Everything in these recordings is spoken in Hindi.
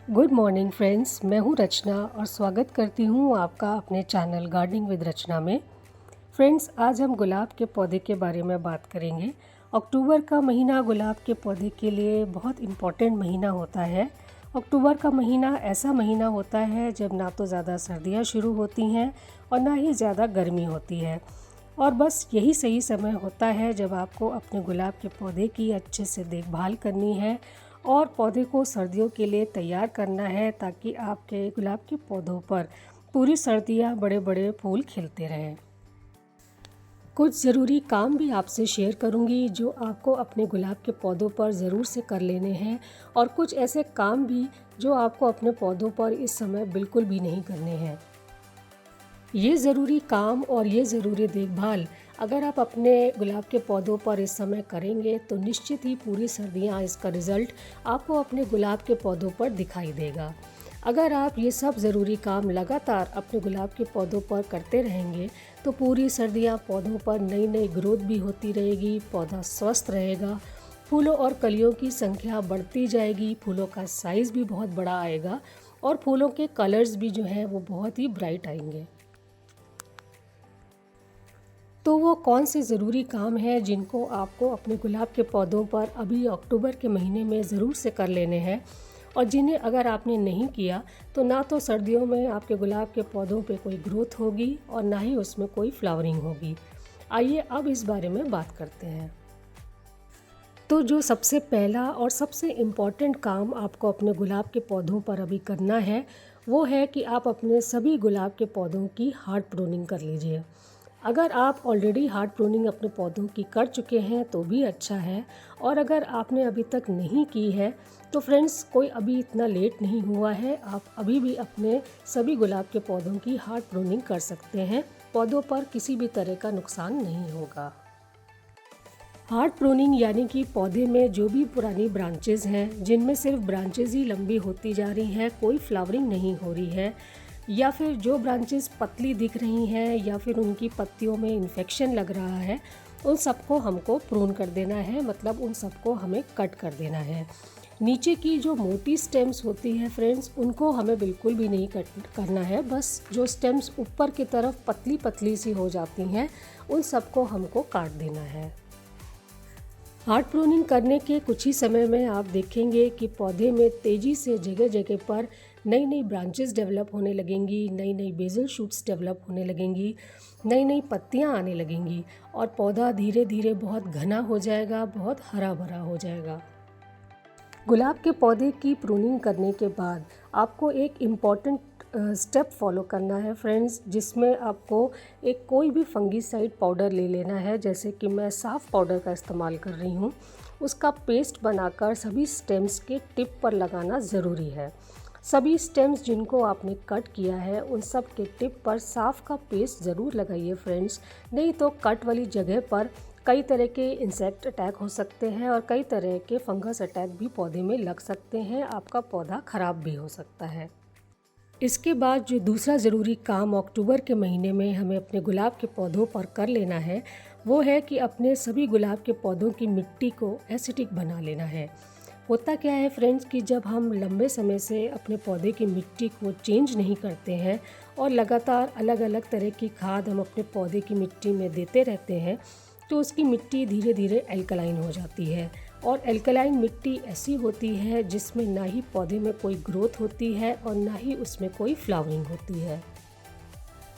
गुड मॉर्निंग फ्रेंड्स, मैं हूं रचना और स्वागत करती हूं आपका अपने चैनल गार्डनिंग विद रचना में। फ्रेंड्स, आज हम गुलाब के पौधे के बारे में बात करेंगे। अक्टूबर का महीना गुलाब के पौधे के लिए बहुत इम्पॉर्टेंट महीना होता है। अक्टूबर का महीना ऐसा महीना होता है जब ना तो ज़्यादा सर्दियाँ शुरू होती हैं और ना ही ज़्यादा गर्मी होती है, और बस यही सही समय होता है जब आपको अपने गुलाब के पौधे की अच्छे से देखभाल करनी है और पौधे को सर्दियों के लिए तैयार करना है, ताकि आपके गुलाब के पौधों पर पूरी सर्दियाँ बड़े बड़े फूल खिलते रहें। कुछ ज़रूरी काम भी आपसे शेयर करूंगी जो आपको अपने गुलाब के पौधों पर ज़रूर से कर लेने हैं, और कुछ ऐसे काम भी जो आपको अपने पौधों पर इस समय बिल्कुल भी नहीं करने हैं। ये ज़रूरी काम और ये ज़रूरी देखभाल अगर आप अपने गुलाब के पौधों पर इस समय करेंगे तो निश्चित ही पूरी सर्दियाँ इसका रिज़ल्ट आपको अपने गुलाब के पौधों पर दिखाई देगा। अगर आप ये सब ज़रूरी काम लगातार अपने गुलाब के पौधों पर करते रहेंगे तो पूरी सर्दियाँ पौधों पर नई नई ग्रोथ भी होती रहेगी, पौधा स्वस्थ रहेगा, फूलों और कलियों की संख्या बढ़ती जाएगी, फूलों का साइज़ भी बहुत बड़ा आएगा और फूलों के कलर्स भी जो हैं वो बहुत ही ब्राइट आएंगे। तो वो कौन से ज़रूरी काम हैं जिनको आपको अपने गुलाब के पौधों पर अभी अक्टूबर के महीने में ज़रूर से कर लेने हैं, और जिन्हें अगर आपने नहीं किया तो ना तो सर्दियों में आपके गुलाब के पौधों पे कोई ग्रोथ होगी और ना ही उसमें कोई फ्लावरिंग होगी। आइए अब इस बारे में बात करते हैं। तो जो सबसे पहला और सबसे इम्पॉर्टेंट काम आपको अपने गुलाब के पौधों पर अभी करना है वो है कि आप अपने सभी गुलाब के पौधों की हार्ड प्रूनिंग कर लीजिए। अगर आप ऑलरेडी हार्ड प्रूनिंग अपने पौधों की कर चुके हैं तो भी अच्छा है, और अगर आपने अभी तक नहीं की है तो फ्रेंड्स कोई अभी इतना लेट नहीं हुआ है, आप अभी भी अपने सभी गुलाब के पौधों की हार्ड प्रूनिंग कर सकते हैं। पौधों पर किसी भी तरह का नुकसान नहीं होगा। हार्ड प्रूनिंग यानी कि पौधे में जो भी पुरानी ब्रांचेज़ हैं जिनमें सिर्फ ब्रांचेज़ ही लंबी होती जा रही हैं, कोई फ्लावरिंग नहीं हो रही है, या फिर जो ब्रांचेस पतली दिख रही हैं या फिर उनकी पत्तियों में इन्फेक्शन लग रहा है, उन सबको हमको प्रून कर देना है, मतलब उन सबको हमें कट कर देना है। नीचे की जो मोटी स्टेम्स होती है फ्रेंड्स, उनको हमें बिल्कुल भी नहीं कट करना है। बस जो स्टेम्स ऊपर की तरफ पतली पतली सी हो जाती हैं उन सबको हमको काट देना है। हार्ड प्रूनिंग करने के कुछ ही समय में आप देखेंगे कि पौधे में तेज़ी से जगह जगह पर नई नई ब्रांचेस डेवलप होने लगेंगी, नई नई बेसल शूट्स डेवलप होने लगेंगी, नई नई पत्तियां आने लगेंगी और पौधा धीरे धीरे बहुत घना हो जाएगा, बहुत हरा भरा हो जाएगा। गुलाब के पौधे की प्रूनिंग करने के बाद आपको एक इम्पॉर्टेंट स्टेप फॉलो करना है फ्रेंड्स, जिसमें आपको एक कोई भी फंगीसाइड पाउडर ले लेना है। जैसे कि मैं साफ पाउडर का इस्तेमाल कर रही हूँ, उसका पेस्ट बनाकर सभी स्टेम्स के टिप पर लगाना ज़रूरी है। सभी स्टेम्स जिनको आपने कट किया है उन सब के टिप पर साफ का पेस्ट ज़रूर लगाइए फ्रेंड्स, नहीं तो कट वाली जगह पर कई तरह के इंसेक्ट अटैक हो सकते हैं और कई तरह के फंगस अटैक भी पौधे में लग सकते हैं, आपका पौधा ख़राब भी हो सकता है। इसके बाद जो दूसरा ज़रूरी काम अक्टूबर के महीने में हमें अपने गुलाब के पौधों पर कर लेना है वो है कि अपने सभी गुलाब के पौधों की मिट्टी को एसिडिक बना लेना है। होता क्या है फ्रेंड्स कि जब हम लंबे समय से अपने पौधे की मिट्टी को चेंज नहीं करते हैं और लगातार अलग अलग तरह की खाद हम अपने पौधे की मिट्टी में देते रहते हैं तो उसकी मिट्टी धीरे धीरे एल्कलाइन हो जाती है, और एल्कलाइन मिट्टी ऐसी होती है जिसमें ना ही पौधे में कोई ग्रोथ होती है और ना ही उसमें कोई फ्लावरिंग होती है।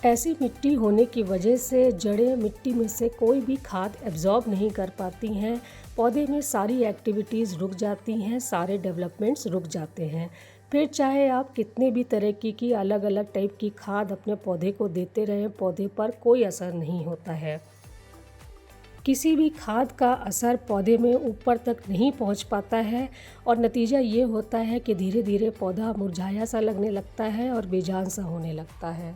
ऐसी मिट्टी होने की वजह से जड़ें मिट्टी में से कोई भी खाद एब्जॉर्ब नहीं कर पाती हैं, पौधे में सारी एक्टिविटीज़ रुक जाती हैं, सारे डेवलपमेंट्स रुक जाते हैं। फिर चाहे आप कितने भी तरह की अलग अलग टाइप की खाद अपने पौधे को देते रहें, पौधे पर कोई असर नहीं होता है। किसी भी खाद का असर पौधे में ऊपर तक नहीं पहुंच पाता है, और नतीजा ये होता है कि धीरे धीरे पौधा मुरझाया सा लगने लगता है और बेजान सा होने लगता है।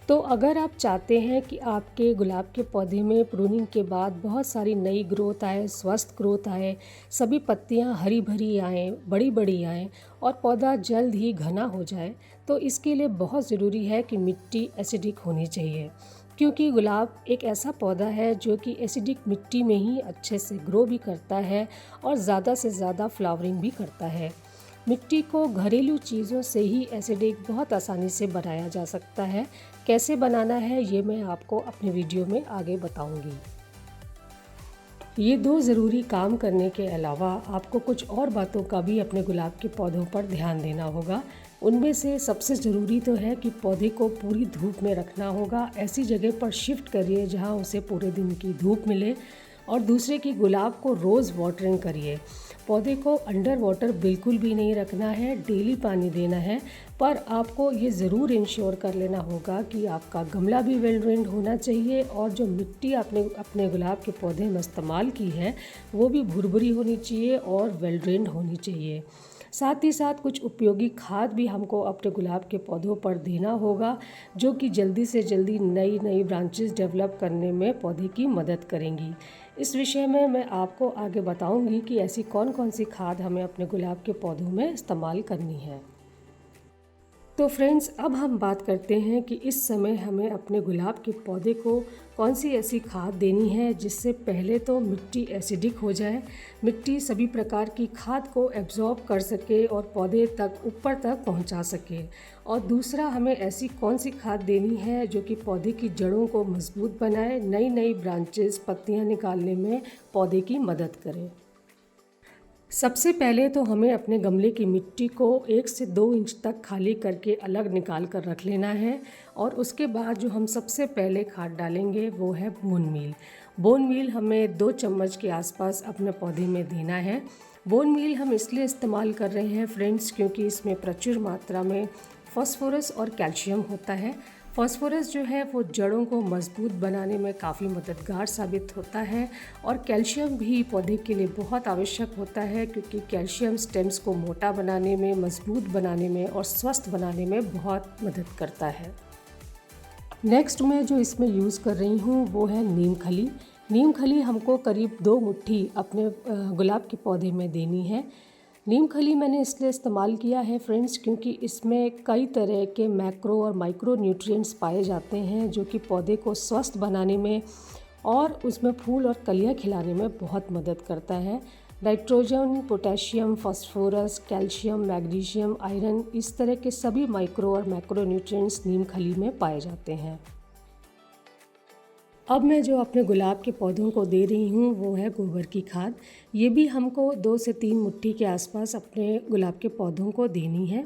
तो अगर आप चाहते हैं कि आपके गुलाब के पौधे में प्रूनिंग के बाद बहुत सारी नई ग्रोथ आए, स्वस्थ ग्रोथ आए, सभी पत्तियां हरी भरी आएँ, बड़ी बड़ी आएँ और पौधा जल्द ही घना हो जाए, तो इसके लिए बहुत ज़रूरी है कि मिट्टी एसिडिक होनी चाहिए, क्योंकि गुलाब एक ऐसा पौधा है जो कि एसिडिक मिट्टी में ही अच्छे से ग्रो भी करता है और ज़्यादा से ज़्यादा फ्लावरिंग भी करता है। मिट्टी को घरेलू चीज़ों से ही एसिडिक बहुत आसानी से बनाया जा सकता है। कैसे बनाना है ये मैं आपको अपने वीडियो में आगे बताऊंगी। ये दो ज़रूरी काम करने के अलावा आपको कुछ और बातों का भी अपने गुलाब के पौधों पर ध्यान देना होगा। उनमें से सबसे ज़रूरी तो है कि पौधे को पूरी धूप में रखना होगा। ऐसी जगह पर शिफ्ट करिए जहाँ उसे पूरे दिन की धूप मिले। और दूसरे कि गुलाब को रोज़ वाटरिंग करिए। पौधे को अंडर वाटर बिल्कुल भी नहीं रखना है, डेली पानी देना है। पर आपको ये ज़रूर इंश्योर कर लेना होगा कि आपका गमला भी वेल ड्रेन्ड होना चाहिए और जो मिट्टी आपने अपने गुलाब के पौधे में इस्तेमाल की है वो भी भुरभुरी होनी चाहिए और वेल ड्रेन्ड होनी चाहिए। साथ ही साथ कुछ उपयोगी खाद भी हमको अपने गुलाब के पौधों पर देना होगा, जो कि जल्दी से जल्दी नई नई ब्रांचेस डेवलप करने में पौधे की मदद करेंगी। इस विषय में मैं आपको आगे बताऊंगी कि ऐसी कौन कौन सी खाद हमें अपने गुलाब के पौधों में इस्तेमाल करनी है। तो फ्रेंड्स, अब हम बात करते हैं कि इस समय हमें अपने गुलाब के पौधे को कौन सी ऐसी खाद देनी है जिससे पहले तो मिट्टी एसिडिक हो जाए, मिट्टी सभी प्रकार की खाद को एब्जॉर्ब कर सके और पौधे तक ऊपर तक पहुंचा सके। और दूसरा, हमें ऐसी कौन सी खाद देनी है जो कि पौधे की जड़ों को मजबूत बनाए, नई नई ब्रांचेस पत्तियां निकालने में पौधे की मदद करे। सबसे पहले तो हमें अपने गमले की मिट्टी को 1 से 2 इंच तक खाली करके अलग निकाल कर रख लेना है। और उसके बाद जो हम सबसे पहले खाद डालेंगे वो है बोन मील। बोन मील हमें 2 चम्मच के आसपास अपने पौधे में देना है। बोन मील हम इसलिए इस्तेमाल कर रहे हैं फ्रेंड्स क्योंकि इसमें प्रचुर मात्रा में फास्फोरस और कैल्शियम होता है। फास्फोरस जो है वो जड़ों को मजबूत बनाने में काफ़ी मददगार साबित होता है और कैल्शियम भी पौधे के लिए बहुत आवश्यक होता है क्योंकि कैल्शियम स्टेम्स को मोटा बनाने में, मजबूत बनाने में और स्वस्थ बनाने में बहुत मदद करता है। नेक्स्ट मैं जो इसमें यूज़ कर रही हूँ वो है नीम खली। नीम खली हमको करीब 2 मुट्ठी अपने गुलाब के पौधे में देनी है। नीम खली मैंने इसलिए इस्तेमाल किया है फ्रेंड्स क्योंकि इसमें कई तरह के मैक्रो और माइक्रो न्यूट्रिएंट्स पाए जाते हैं जो कि पौधे को स्वस्थ बनाने में और उसमें फूल और कलियां खिलाने में बहुत मदद करता है। Nitrogen, potassium, phosphorus, calcium, magnesium, iron, इस तरह के सभी माइक्रो और मैक्रो न्यूट्रिएंट्स नीम खली में पाए जाते हैं। अब मैं जो अपने गुलाब के पौधों को दे रही हूँ वो है गोबर की खाद। ये भी हमको 2 से 3 मुट्ठी के आसपास अपने गुलाब के पौधों को देनी है।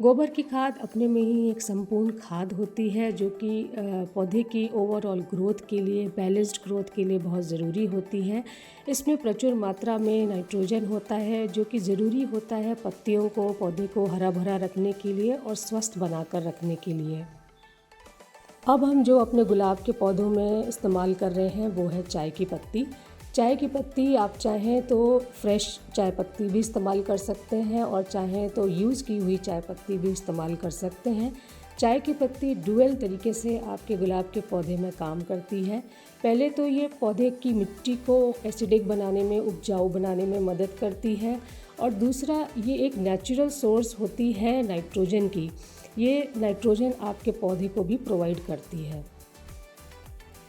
गोबर की खाद अपने में ही एक संपूर्ण खाद होती है जो कि पौधे की ओवरऑल ग्रोथ के लिए, बैलेंस्ड ग्रोथ के लिए बहुत ज़रूरी होती है। इसमें प्रचुर मात्रा में नाइट्रोजन होता है जो कि ज़रूरी होता है पत्तियों को, पौधे को हरा भरा रखने के लिए और स्वस्थ बनाकर रखने के लिए। अब हम जो अपने गुलाब के पौधों में इस्तेमाल कर रहे हैं वो है चाय की पत्ती। चाय की पत्ती आप चाहें तो फ्रेश चाय पत्ती भी इस्तेमाल कर सकते हैं और चाहें तो यूज़ की हुई चाय पत्ती भी इस्तेमाल कर सकते हैं। चाय की पत्ती डुअल तरीके से आपके गुलाब के पौधे में काम करती है। पहले तो ये पौधे की मिट्टी को एसिडिक बनाने में, उपजाऊ बनाने में मदद करती है और दूसरा ये एक नेचुरल सोर्स होती है नाइट्रोजन की। ये नाइट्रोजन आपके पौधे को भी प्रोवाइड करती है।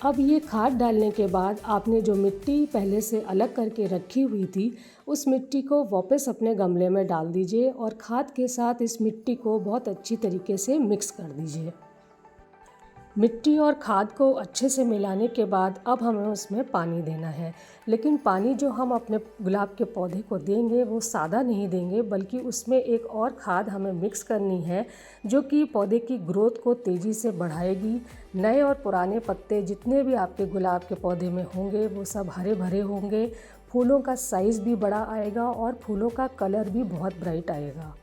अब ये खाद डालने के बाद आपने जो मिट्टी पहले से अलग करके रखी हुई थी उस मिट्टी को वापस अपने गमले में डाल दीजिए और खाद के साथ इस मिट्टी को बहुत अच्छी तरीके से मिक्स कर दीजिए। मिट्टी और खाद को अच्छे से मिलाने के बाद अब हमें उसमें पानी देना है। लेकिन पानी जो हम अपने गुलाब के पौधे को देंगे वो सादा नहीं देंगे, बल्कि उसमें एक और खाद हमें मिक्स करनी है जो कि पौधे की ग्रोथ को तेज़ी से बढ़ाएगी। नए और पुराने पत्ते जितने भी आपके गुलाब के पौधे में होंगे वो सब हरे भरे होंगे, फूलों का साइज़ भी बड़ा आएगा और फूलों का कलर भी बहुत ब्राइट आएगा।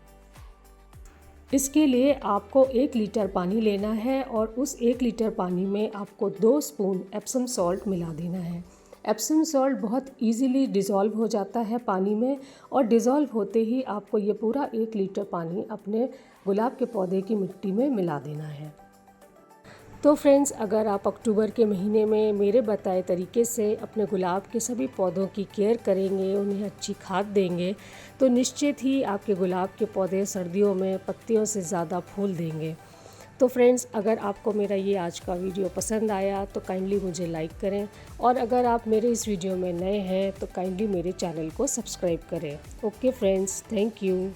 इसके लिए आपको 1 लीटर पानी लेना है और उस 1 लीटर पानी में आपको 2 स्पून एप्सम सॉल्ट मिला देना है। एप्सम सॉल्ट बहुत इजीली डिज़ोल्व हो जाता है पानी में और डिज़ोल्व होते ही आपको ये पूरा 1 लीटर पानी अपने गुलाब के पौधे की मिट्टी में मिला देना है। तो फ्रेंड्स, अगर आप अक्टूबर के महीने में मेरे बताए तरीके से अपने गुलाब के सभी पौधों की केयर करेंगे, उन्हें अच्छी खाद देंगे, तो निश्चित ही आपके गुलाब के पौधे सर्दियों में पत्तियों से ज़्यादा फूल देंगे। तो फ्रेंड्स, अगर आपको मेरा ये आज का वीडियो पसंद आया तो काइंडली मुझे लाइक करें और अगर आप मेरे इस वीडियो में नए हैं तो काइंडली मेरे चैनल को सब्सक्राइब करें। Okay friends, thank you.